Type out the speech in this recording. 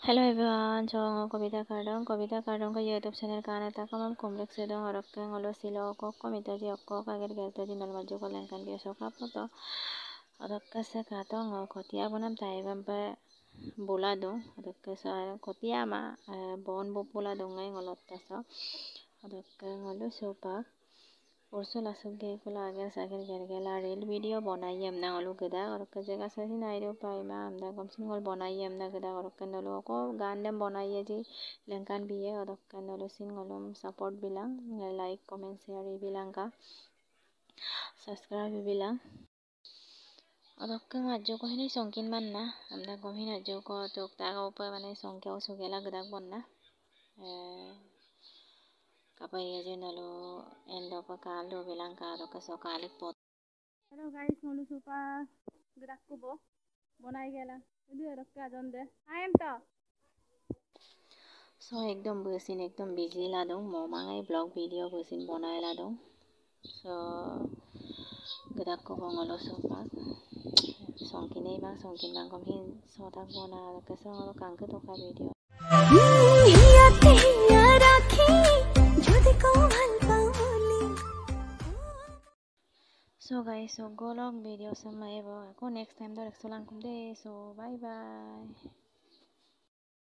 Hello everyone, so Kobita Kardong ko YouTube channel kana ta kamam kompleks sedong orokkeng olo silo ko komita ji okko kager gelto ji nol majjo ko lengkan biasa ka foto orokka se katong kotia bonam taibam pe bola dong orokka sa kotia ma bon bo bola dong ngai ngolot ta sa orokka ngolo sopa Urso lasuk ge kula agar sakir gergela reel video bonai amna ngolu geda orokka jega sasi nairo pai ma amda komsin ngol bonai amna geda orokka nolo ko gandem bonai ji lengkan biye orokka nolo sin ngolum support bilang like comment share bilang ka subscribe bilang orokka ngajjo ko hini songkin manna amda komin ajjo ko tok ta ko pa mane songke usugela geda bonna kapay aja nalo endo pa kalo bilang karo kaso kalik pot. Hello guys, ngolu supa gerak kubo bonai gela. Itu rokka jonde. Ayam to. So ekdom besin ekdom busy la dong mo mangai blog video besin bonai la dong. So gerak kubo ngolu supa. Songkin bang komhin so tak bona kaso ngolu kangke toka video. So guys, so go long video sama ebo. Aku next time do rek solang kumde. So bye bye.